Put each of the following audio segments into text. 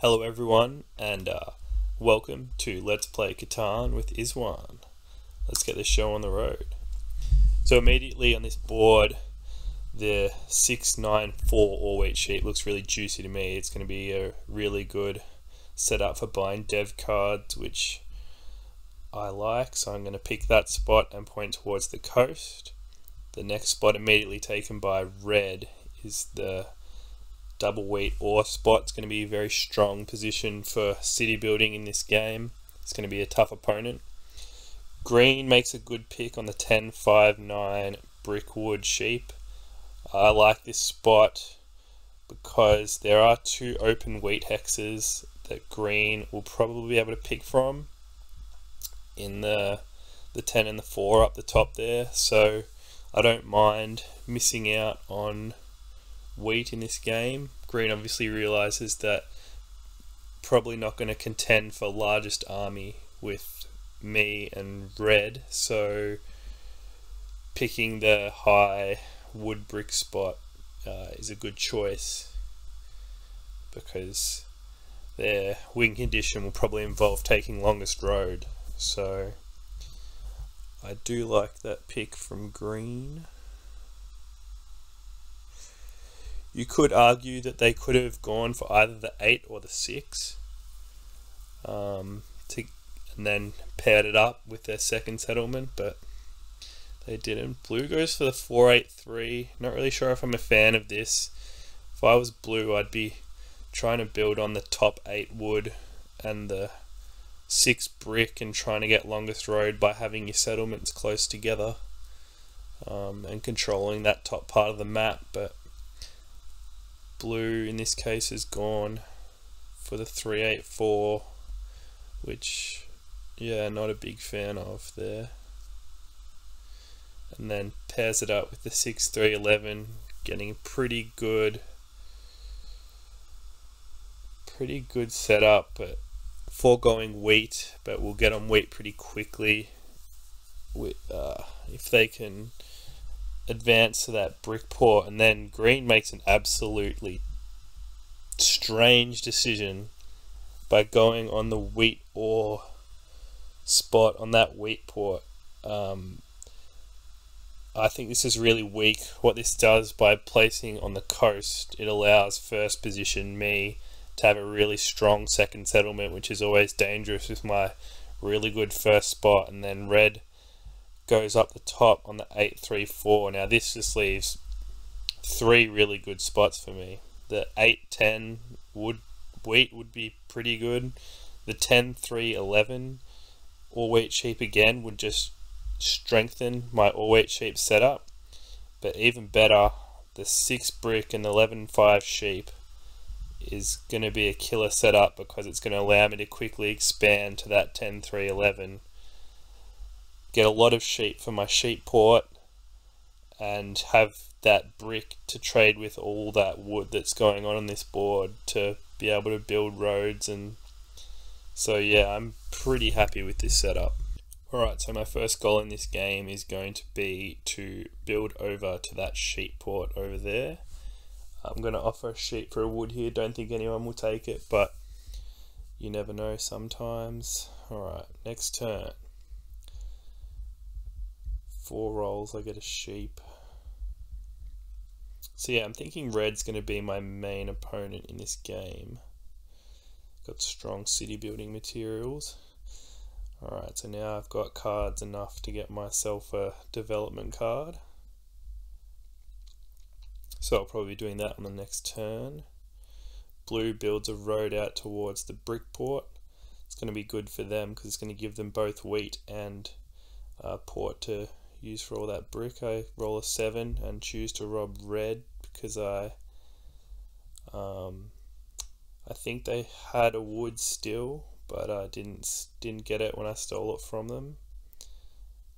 Hello everyone, and welcome to Let's Play Catan with Iswan. Let's get this show on the road. So immediately on this board, the 694 all-wheat sheep looks really juicy to me. It's going to be a really good setup for buying dev cards, which I like, so I'm going to pick that spot and point towards the coast. The next spot immediately taken by red is the double wheat ore spot. It's going to be a very strong position for city building in this game. It's going to be a tough opponent. Green makes a good pick on the 10-5-9 brickwood sheep. I like this spot because there are two open wheat hexes that green will probably be able to pick from in the 10 and the 4 up the top there, so I don't mind missing out on wheat in this game. Green obviously realizes that probably not going to contend for largest army with me and red, so picking the high wood brick spot is a good choice because their win condition will probably involve taking longest road, so I do like that pick from green. You could argue that they could have gone for either the 8 or the 6 and then paired it up with their second settlement, but they didn't. Blue goes for the 4-8-3. Not really sure if I'm a fan of this. If I was blue, I'd be trying to build on the top 8 wood and the 6 brick and trying to get longest road by having your settlements close together and controlling that top part of the map, but blue in this case has gone for the 3-8-4, which, yeah, not a big fan of there. And then pairs it up with the 6-3-11, getting a pretty good setup, but foregoing wheat, but we'll get on wheat pretty quickly if they can advance to that brick port. And then green makes an absolutely strange decision by going on the wheat ore spot on that wheat port. I think this is really weak. What this does by placing on the coast, it allows first position me to have a really strong second settlement, which is always dangerous with my really good first spot, and then red goes up the top on the 8-3-4. Now this just leaves 3 really good spots for me. The 8-10 wheat would be pretty good. The 10-3-11 all wheat sheep again would just strengthen my all wheat sheep setup, but even better, the 6 brick and 11-5 sheep is going to be a killer setup because it's going to allow me to quickly expand to that 10-3-11, get a lot of sheep for my sheep port, and have that brick to trade with all that wood that's going on this board to be able to build roads. And so yeah, I'm pretty happy with this setup. Alright, so my first goal in this game is going to be to build over to that sheep port over there. I'm going to offer a sheep for a wood here. Don't think anyone will take it, but you never know sometimes. Alright, next turn. 4 rolls, I get a sheep. So yeah, I'm thinking red's going to be my main opponent in this game. Got strong city building materials. Alright, so now I've got cards enough to get myself a development card. So I'll probably be doing that on the next turn. Blue builds a road out towards the brick port. It's going to be good for them because it's going to give them both wheat and port to use for all that brick. I roll a 7 and choose to rob red because I think they had a wood still, but I didn't get it when I stole it from them.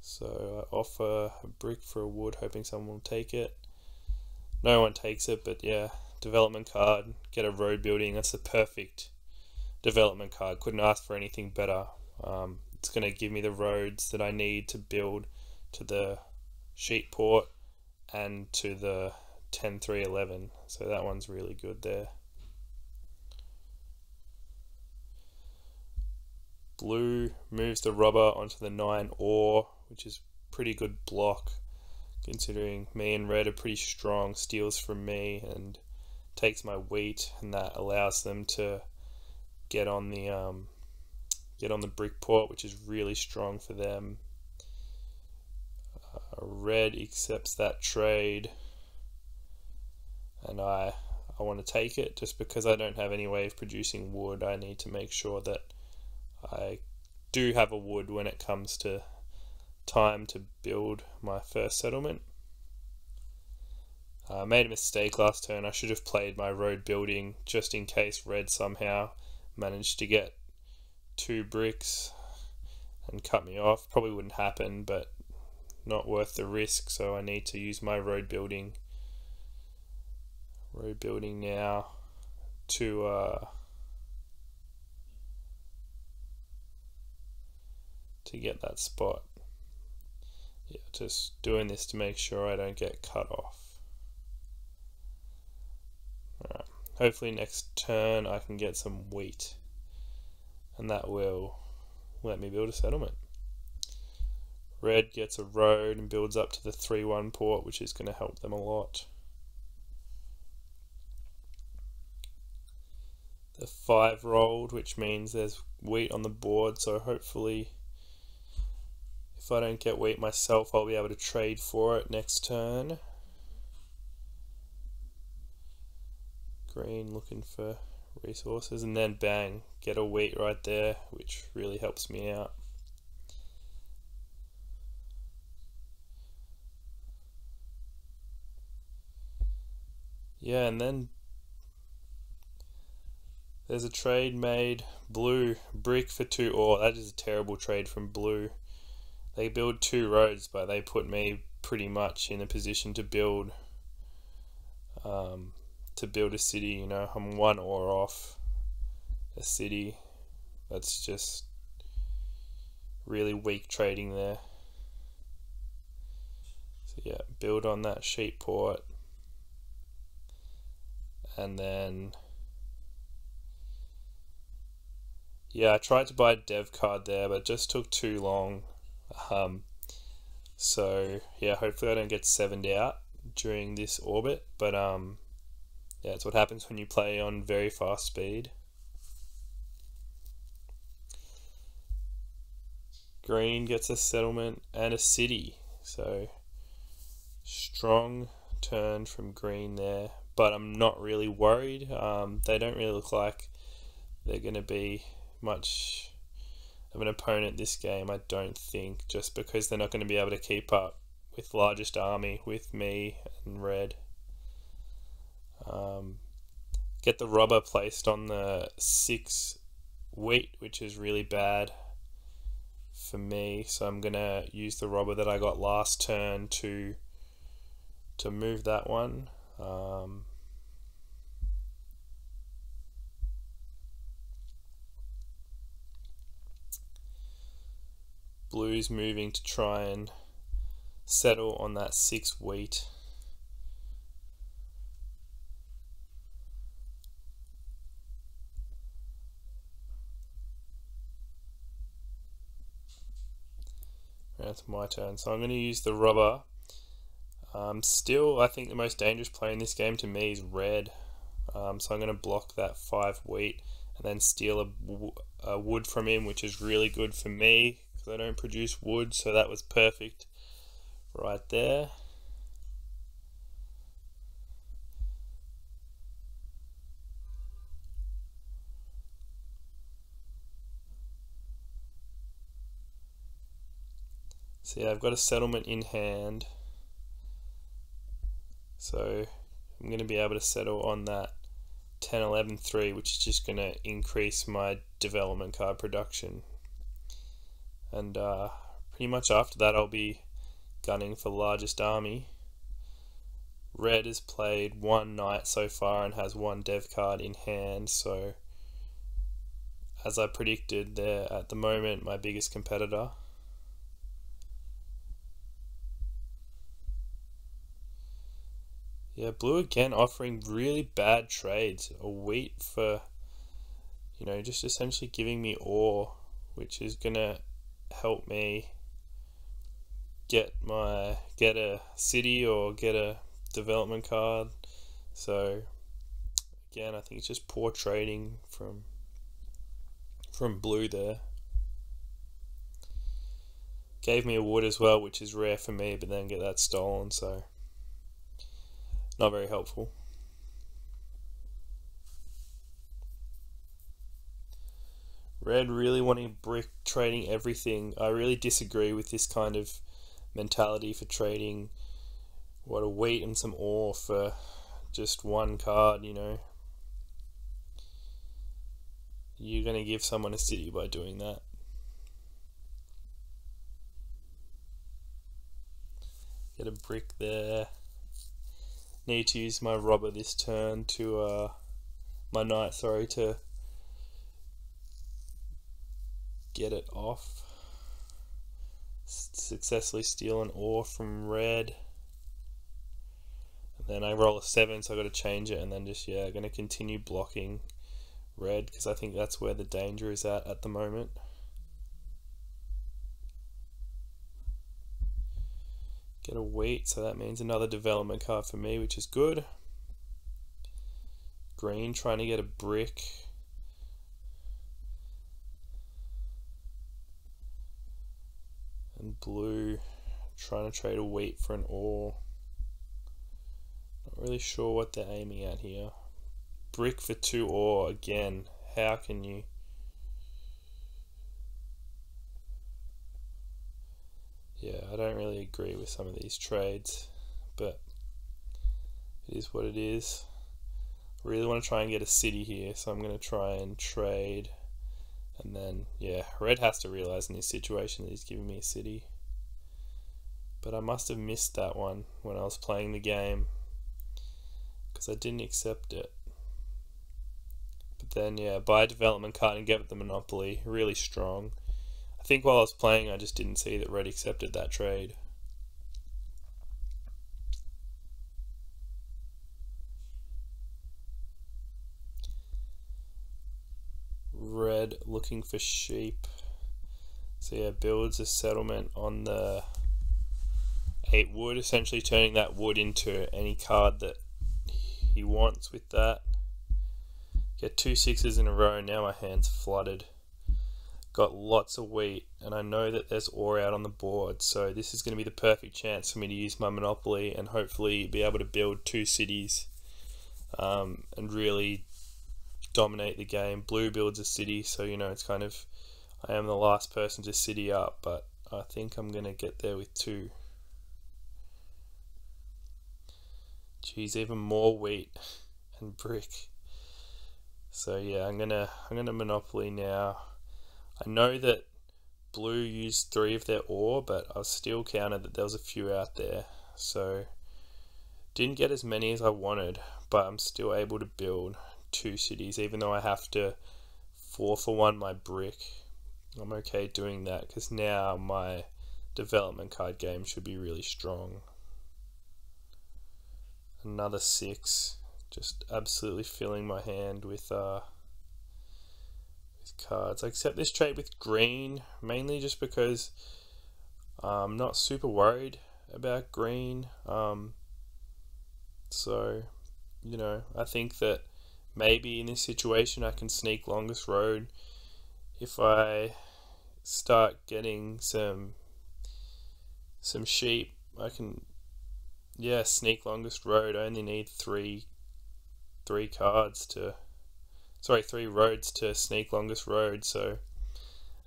So I offer a brick for a wood, hoping someone will take it. No one takes it, but yeah, development card, get a road building. That's the perfect development card. Couldn't ask for anything better. It's going to give me the roads that I need to build to the sheep port and to the 10-3-11. So that one's really good there. Blue moves the robber onto the 9 ore, which is pretty good block considering me and red are pretty strong, steals from me and takes my wheat, and that allows them to get on the brick port, which is really strong for them. Red accepts that trade, and I want to take it just because I don't have any way of producing wood. I need to make sure that I do have a wood when it comes to time to build my first settlement. I made a mistake last turn. I should have played my road building just in case red somehow managed to get 2 bricks and cut me off. Probably wouldn't happen, but not worth the risk, so I need to use my road building now to get that spot. Yeah, just doing this to make sure I don't get cut off. Alright, hopefully next turn I can get some wheat, and that will let me build a settlement. Red gets a road and builds up to the 3-1 port, which is going to help them a lot. The 5 rolled, which means there's wheat on the board, so hopefully if I don't get wheat myself, I'll be able to trade for it next turn. Green looking for resources, and then bang, get a wheat right there, which really helps me out. Yeah, and then there's a trade made. Blue, brick for 2 ore. That is a terrible trade from blue. They build 2 roads, but they put me pretty much in a position to build a city. You know, I'm 1 ore off a city. That's just really weak trading there. So yeah, build on that sheep port, and then yeah, I tried to buy a dev card there, but it just took too long. So yeah, hopefully I don't get 7'd out during this orbit, but yeah, it's what happens when you play on very fast speed. Green gets a settlement and a city, so strong turn from green there, but I'm not really worried. They don't really look like they're going to be much of an opponent this game, I don't think, just because they're not going to be able to keep up with largest army with me and red. Get the robber placed on the 6 wheat, which is really bad for me, so I'm gonna use the robber that I got last turn to move that one. Blue's moving to try and settle on that 6 wheat. That's my turn, so I'm going to use the robber. Still, I think the most dangerous player in this game to me is red, so I'm going to block that 5 wheat and then steal a wood from him, which is really good for me because I don't produce wood, so that was perfect right there. So yeah, I've got a settlement in hand, so I'm going to be able to settle on that 10, 11, 3, which is just going to increase my development card production. And pretty much after that I'll be gunning for largest army. Red has played 1 knight so far and has 1 dev card in hand, so as I predicted, they're at the moment my biggest competitor. Yeah, blue again offering really bad trades. A wheat for, you know, just essentially giving me ore which is gonna help me get a city or get a development card. So again, I think it's just poor trading from blue there. Gave me a wood as well, which is rare for me, but then get that stolen, so not very helpful. Red really wanting brick, trading everything. I really disagree with this kind of mentality for trading a wheat and some ore for just one card, you know. You're going to give someone a city by doing that. Get a brick there. Need to use my robber this turn to my knight, sorry, to get it off. Successfully steal an ore from red. And then I roll a 7, so I got to change it, and then just going to continue blocking red because I think that's where the danger is at the moment. Get a wheat, so that means another development card for me, which is good. Green trying to get a brick. And blue trying to trade a wheat for an ore. Not really sure what they're aiming at here. Brick for 2 ore again. How can you? Yeah, I don't really agree with some of these trades, but it is what it is. I really want to try and get a city here, so I'm going to try and trade. And then, red has to realize in this situation that he's giving me a city. But I must have missed that one when I was playing the game, because I didn't accept it. But then, buy a development card and get the monopoly. Really strong. I think while I was playing, I just didn't see that red accepted that trade. Red looking for sheep. So builds a settlement on the 8 wood, essentially turning that wood into any card that he wants with that. Get 2 6s in a row, now my hand's flooded. Got lots of wheat, and I know that there's ore out on the board, so this is going to be the perfect chance for me to use my monopoly and hopefully be able to build 2 cities and really dominate the game. Blue builds a city, so it's kind of, I am the last person to city up, but I think I'm going to get there with 2. Geez, even more wheat and brick. So I'm gonna monopoly now. I know that blue used 3 of their ore, but I was still counted that there was a few out there. So didn't get as many as I wanted, but I'm still able to build 2 cities, even though I have to 4-for-1 my brick. I'm okay doing that because now my development card game should be really strong. Another 6, just absolutely filling my hand with cards. I accept this trade with green, mainly just because I'm not super worried about green. So, I think that maybe in this situation I can sneak longest road. If I start getting some sheep, I can sneak longest road. I only need 3 roads to sneak longest road, so,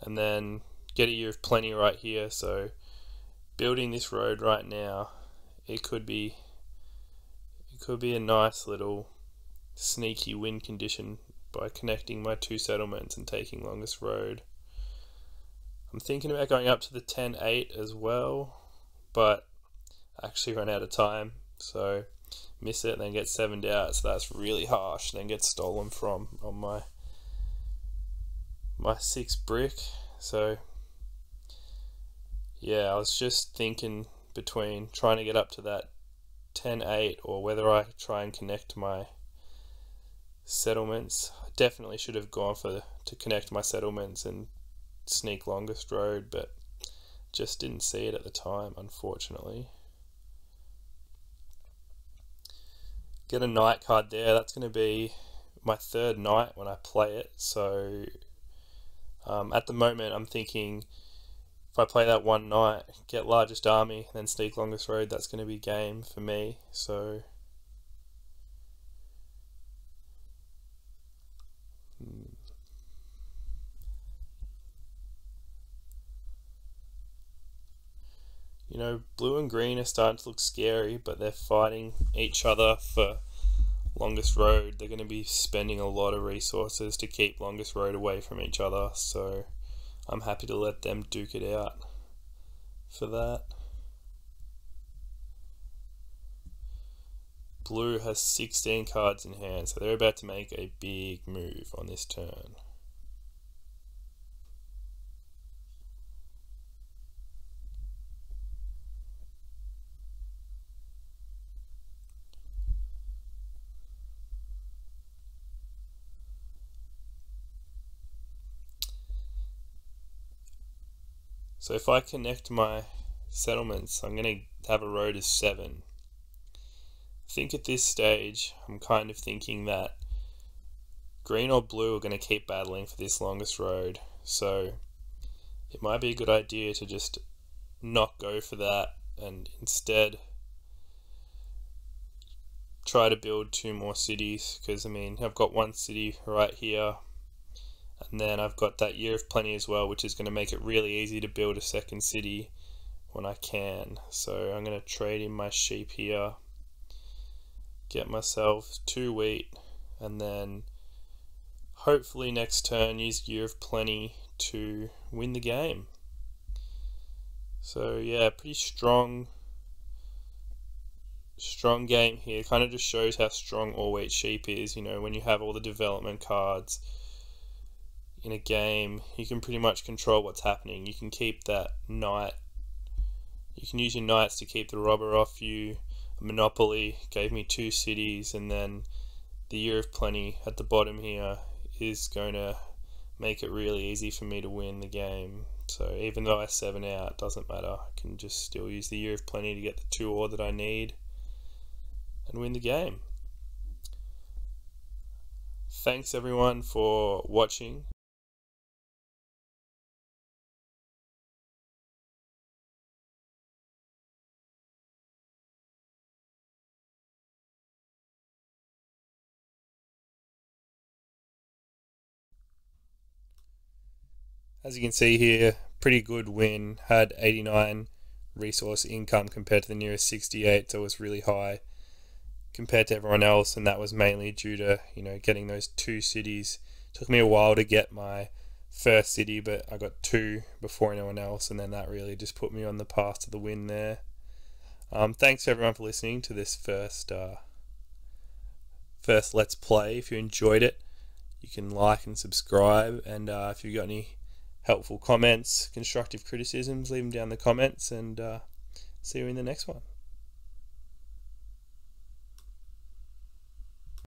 and then get a year of plenty right here. So building this road right now, it could be a nice little sneaky win condition by connecting my 2 settlements and taking longest road. I'm thinking about going up to the 10-8 as well, but I actually ran out of time, so miss it and then get 7'd out, so that's really harsh, then get stolen from on my 6 brick. So I was just thinking between trying to get up to that 10-8 or whether I try and connect my settlements. I definitely should have gone to connect my settlements and sneak longest road, but just didn't see it at the time, unfortunately. Get a knight card there. That's going to be my third knight when I play it. So at the moment I'm thinking if I play that one knight, get largest army, then sneak longest road, that's going to be game for me. So you know, blue and green are starting to look scary, but they're fighting each other for longest road. They're going to be spending a lot of resources to keep longest road away from each other, so I'm happy to let them duke it out for that. Blue has 16 cards in hand, so they're about to make a big move on this turn. So if I connect my settlements, I'm going to have a road of 7. I think at this stage, I'm kind of thinking that green or blue are going to keep battling for this longest road. So it might be a good idea to just not go for that and instead try to build 2 more cities, because I mean, I've got 1 city right here. And then I've got that Year of Plenty as well, which is going to make it really easy to build a second city when I can. So I'm going to trade in my sheep here, get myself 2 wheat, and then hopefully next turn use Year of Plenty to win the game. So yeah, pretty strong game here. Kind of just shows how strong all wheat sheep is. You know, when you have all the development cards in a game, you can pretty much control what's happening. You can keep that knight, you can use your knights to keep the robber off you. A monopoly gave me 2 cities, and then the Year of Plenty at the bottom here is going to make it really easy for me to win the game. So even though I 7 out, it doesn't matter. I can just still use the Year of Plenty to get the 2 ore that I need and win the game. Thanks everyone for watching. As you can see here, pretty good win. Had 89 resource income compared to the nearest 68, so it was really high compared to everyone else, and that was mainly due to, you know, getting those 2 cities. It took me a while to get my first city, but I got 2 before anyone else, and then that really just put me on the path to the win there. Thanks everyone for listening to this first Let's Play. If you enjoyed it, you can like and subscribe, and if you've got any helpful comments, constructive criticisms, leave them down in the comments, and see you in the next one.